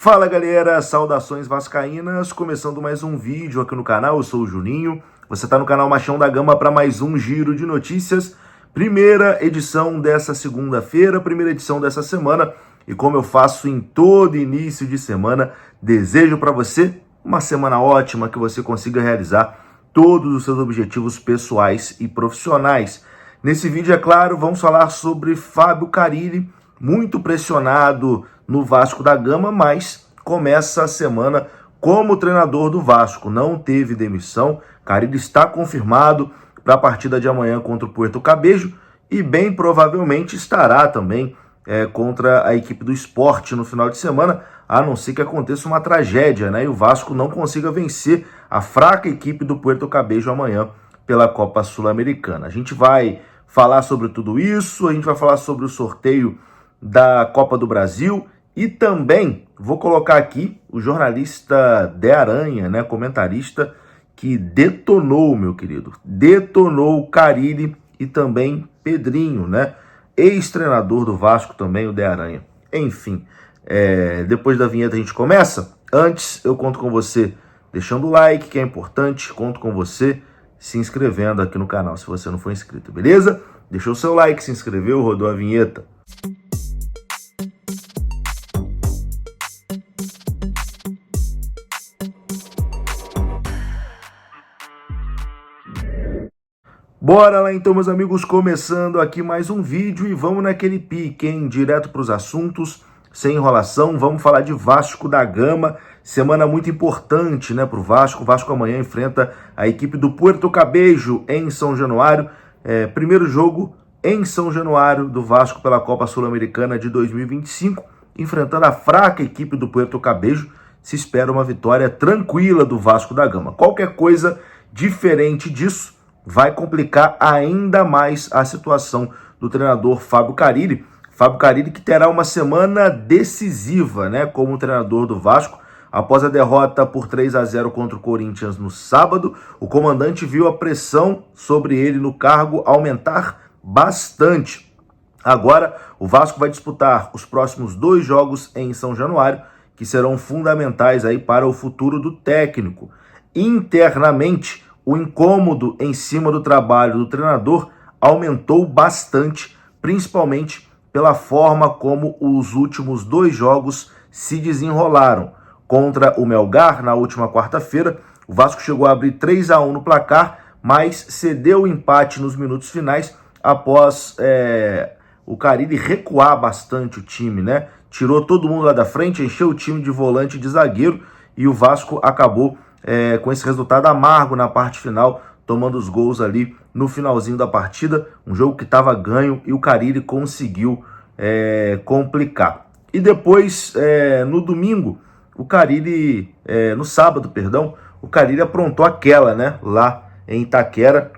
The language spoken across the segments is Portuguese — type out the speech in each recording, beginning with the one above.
Fala galera, saudações vascaínas, começando mais um vídeo aqui no canal, eu sou o Juninho, você está no canal Machão da Gama para mais um giro de notícias, primeira edição dessa segunda-feira, primeira edição dessa semana, e como eu faço em todo início de semana, desejo para você uma semana ótima, que você consiga realizar todos os seus objetivos pessoais e profissionais. Nesse vídeo, é claro, vamos falar sobre Fábio Carille, muito pressionado no Vasco da Gama, mas começa a semana como treinador do Vasco. Não teve demissão, Carille está confirmado para a partida de amanhã contra o Puerto Cabello e bem provavelmente estará também contra a equipe do Sport no final de semana, a não ser que aconteça uma tragédia, né? E o Vasco não consiga vencer a fraca equipe do Puerto Cabello amanhã pela Copa Sul-Americana. A gente vai falar sobre tudo isso, a gente vai falar sobre o sorteio da Copa do Brasil e também vou colocar aqui o jornalista De Aranha, né, comentarista, que detonou, meu querido, detonou Carille e também Pedrinho, né, ex-treinador do Vasco também, o De Aranha. Enfim, depois da vinheta a gente começa. Antes, eu conto com você deixando o like, que é importante, conto com você se inscrevendo aqui no canal, se você não for inscrito, beleza? Deixou o seu like, se inscreveu, rodou a vinheta. Bora lá então, meus amigos, começando aqui mais um vídeo e vamos naquele pique, hein? Direto para os assuntos, sem enrolação, vamos falar de Vasco da Gama, semana muito importante, né, para o Vasco. O Vasco amanhã enfrenta a equipe do Puerto Cabello em São Januário, primeiro jogo em São Januário do Vasco pela Copa Sul-Americana de 2025, enfrentando a fraca equipe do Puerto Cabello. Se espera uma vitória tranquila do Vasco da Gama. Qualquer coisa diferente disso vai complicar ainda mais a situação do treinador Fábio Carille. Fábio Carille que terá uma semana decisiva, né, como treinador do Vasco. Após a derrota por 3-0 contra o Corinthians no sábado, o comandante viu a pressão sobre ele no cargo aumentar bastante. Agora, o Vasco vai disputar os próximos 2 jogos em São Januário, que serão fundamentais aí para o futuro do técnico. Internamente, o incômodo em cima do trabalho do treinador aumentou bastante, principalmente pela forma como os últimos 2 jogos se desenrolaram. Contra o Melgar, na última quarta-feira, o Vasco chegou a abrir 3-1 no placar, mas cedeu o empate nos minutos finais após o Carille recuar bastante o time, né? Tirou todo mundo lá da frente, encheu o time de volante e de zagueiro e o Vasco acabou com esse resultado amargo na parte final, tomando os gols ali no finalzinho da partida, um jogo que estava ganho e o Carille conseguiu complicar. E depois, no domingo, no sábado, o Carille aprontou aquela, né, lá em Itaquera,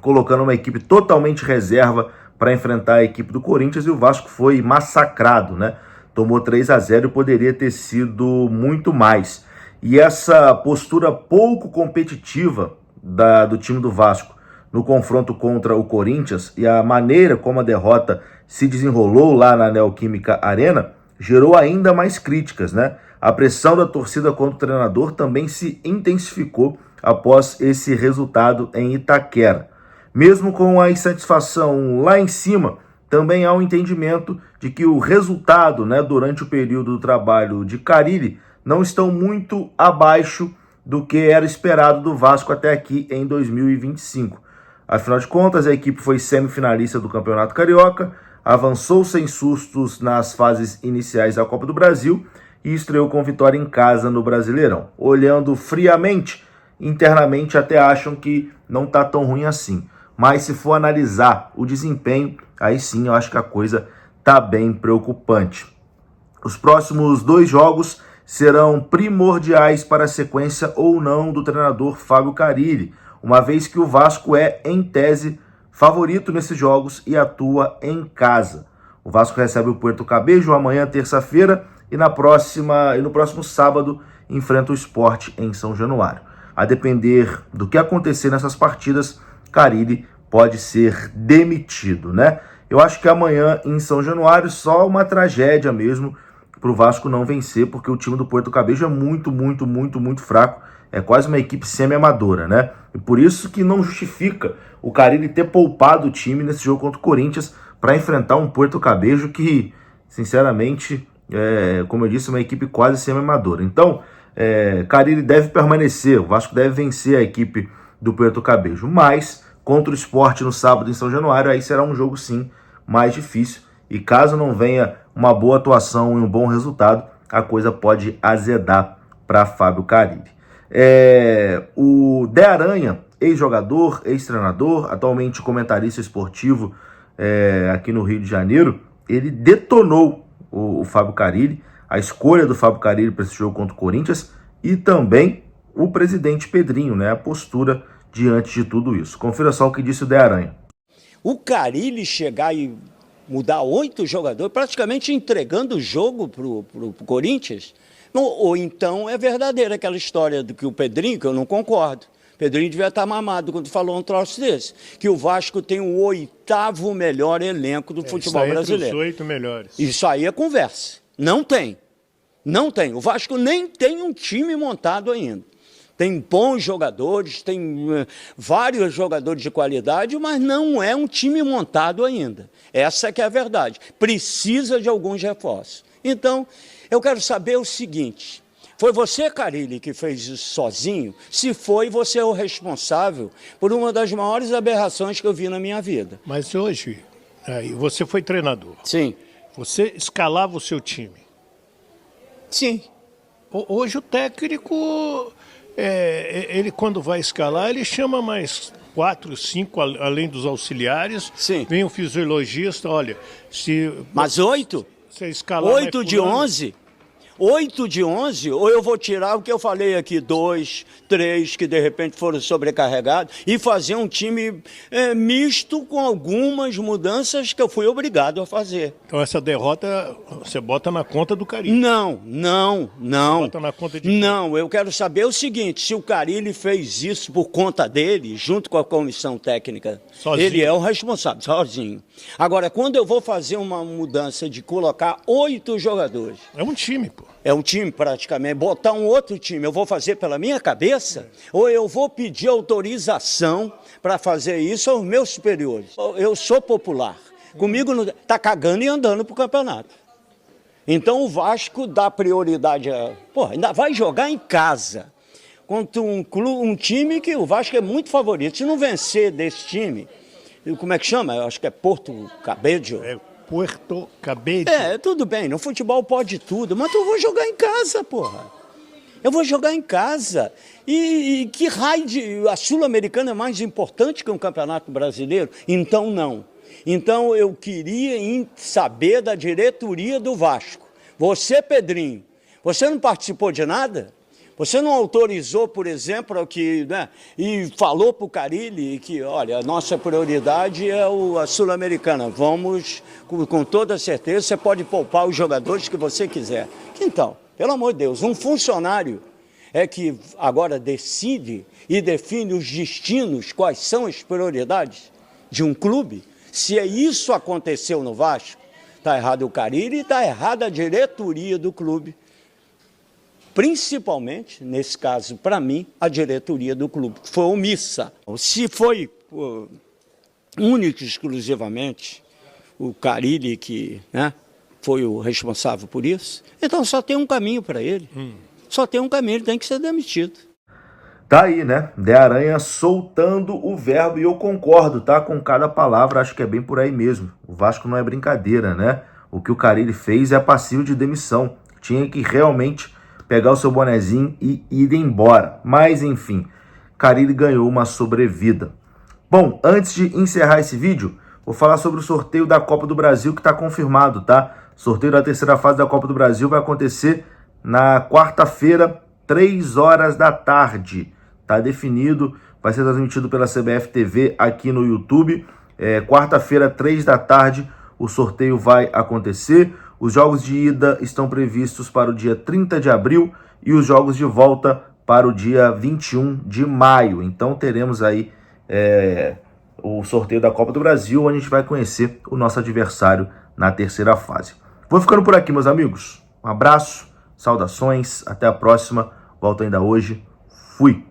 colocando uma equipe totalmente reserva para enfrentar a equipe do Corinthians, e o Vasco foi massacrado, né? Tomou 3-0 e poderia ter sido muito mais. E essa postura pouco competitiva do time do Vasco no confronto contra o Corinthians e a maneira como a derrota se desenrolou lá na Neoquímica Arena gerou ainda mais críticas, né? A pressão da torcida contra o treinador também se intensificou após esse resultado em Itaquera. Mesmo com a insatisfação lá em cima, também há um entendimento de que o resultado, né, durante o período do trabalho de Carille não estão muito abaixo do que era esperado do Vasco até aqui em 2025. Afinal de contas, a equipe foi semifinalista do Campeonato Carioca, avançou sem sustos nas fases iniciais da Copa do Brasil e estreou com vitória em casa no Brasileirão. Olhando friamente, internamente até acham que não está tão ruim assim. Mas se for analisar o desempenho, aí sim eu acho que a coisa está bem preocupante. Os próximos 2 jogos serão primordiais para a sequência ou não do treinador Fábio Carille, uma vez que o Vasco é, em tese, favorito nesses jogos e atua em casa. O Vasco recebe o Puerto Cabello amanhã, terça-feira, e no próximo sábado enfrenta o Sport em São Januário. A depender do que acontecer nessas partidas, Carille pode ser demitido, né? Eu acho que amanhã em São Januário só uma tragédia mesmo para o Vasco não vencer, porque o time do Puerto Cabello é muito fraco. É quase uma equipe semi-amadora, né? E por isso que não justifica o Carille ter poupado o time nesse jogo contra o Corinthians para enfrentar um Puerto Cabello que, sinceramente, como eu disse, é uma equipe quase semi-amadora. Então, Carille deve permanecer, o Vasco deve vencer a equipe do Puerto Cabello, mas contra o Sport no sábado em São Januário, aí será um jogo sim mais difícil, e caso não venha uma boa atuação e um bom resultado, a coisa pode azedar para Fábio Carille. O De Aranha, ex-jogador, ex-treinador, atualmente comentarista esportivo aqui no Rio de Janeiro, ele detonou o Fábio Carille, a escolha do Fábio Carille para esse jogo contra o Corinthians, e também o presidente Pedrinho, né, a postura diante de tudo isso. Confira só o que disse o De Aranha. O Carille chegar e mudar 8 jogadores, praticamente entregando o jogo para o Corinthians, ou então é verdadeira aquela história do que o Pedrinho, que eu não concordo. Pedrinho devia estar mamado quando falou um troço desse, que o Vasco tem o 8º melhor elenco do futebol brasileiro. Os 8 melhores. Isso aí é conversa. Não tem. Não tem. O Vasco nem tem um time montado ainda. Tem bons jogadores, tem vários jogadores de qualidade, mas não é um time montado ainda. Essa é que é a verdade. Precisa de alguns reforços. Então, eu quero saber o seguinte: foi você, Carille, que fez isso sozinho? Se foi, você é o responsável por uma das maiores aberrações que eu vi na minha vida. Mas hoje, você foi treinador. Sim. Você escalava o seu time. Sim. Hoje o técnico, ele quando vai escalar, ele chama mais 4, 5, além dos auxiliares. Sim. Vem o fisiologista, olha, se... Mas 8? Você escalar 8 de 11? 8 de 11, ou eu vou tirar o que eu falei aqui, 2, 3, que de repente foram sobrecarregados, e fazer um time misto com algumas mudanças que eu fui obrigado a fazer. Então essa derrota você bota na conta do Carille? Não. Bota na conta de... Não, eu quero saber o seguinte: se o Carille fez isso por conta dele, junto com a comissão técnica, sozinho. Ele é o responsável, sozinho. Agora, quando eu vou fazer uma mudança de colocar 8 jogadores... É um time, pô. É um time praticamente, botar um outro time, eu vou fazer pela minha cabeça? Ou eu vou pedir autorização para fazer isso aos meus superiores? Eu sou popular, comigo está cagando e andando para o campeonato. Então o Vasco dá prioridade a... Pô, ainda vai jogar em casa contra um time que o Vasco é muito favorito. Se não vencer desse time, como é que chama? Eu acho que é Porto Cabello. Puerto Cabello. Tudo bem, no futebol pode tudo, mas eu vou jogar em casa, porra. Eu vou jogar em casa. E que raio de... A Sul-Americana é mais importante que um campeonato brasileiro? Então, não. Então, eu queria saber da diretoria do Vasco. Você, Pedrinho, você não participou de nada? Você não autorizou, por exemplo, que, né, e falou para o Carille que, olha, a nossa prioridade é a Sul-Americana. Vamos, com toda certeza, você pode poupar os jogadores que você quiser. Então, pelo amor de Deus, um funcionário é que agora decide e define os destinos, quais são as prioridades de um clube. Se isso aconteceu no Vasco, está errado o Carille e está errada a diretoria do clube. Principalmente, nesse caso, para mim, a diretoria do clube, que foi omissa. Se foi único e exclusivamente o Carille que, né, foi o responsável por isso, então só tem um caminho para ele. Só tem um caminho, ele tem que ser demitido. Tá aí, né? De Aranha soltando o verbo, e eu concordo, tá? Com cada palavra, acho que é bem por aí mesmo. O Vasco não é brincadeira, né? O que o Carille fez é passível de demissão. Tinha que realmente pegar o seu bonezinho e ir embora. Mas, enfim, Carille ganhou uma sobrevida. Bom, antes de encerrar esse vídeo, vou falar sobre o sorteio da Copa do Brasil que está confirmado, tá? O sorteio da terceira fase da Copa do Brasil vai acontecer na quarta-feira, 3 horas da tarde. Tá definido, vai ser transmitido pela CBF TV aqui no YouTube. Quarta-feira, 3 da tarde, o sorteio vai acontecer. Os jogos de ida estão previstos para o dia 30 de abril e os jogos de volta para o dia 21 de maio. Então teremos aí o sorteio da Copa do Brasil, onde a gente vai conhecer o nosso adversário na terceira fase. Vou ficando por aqui, meus amigos. Um abraço, saudações, até a próxima. Volto ainda hoje. Fui!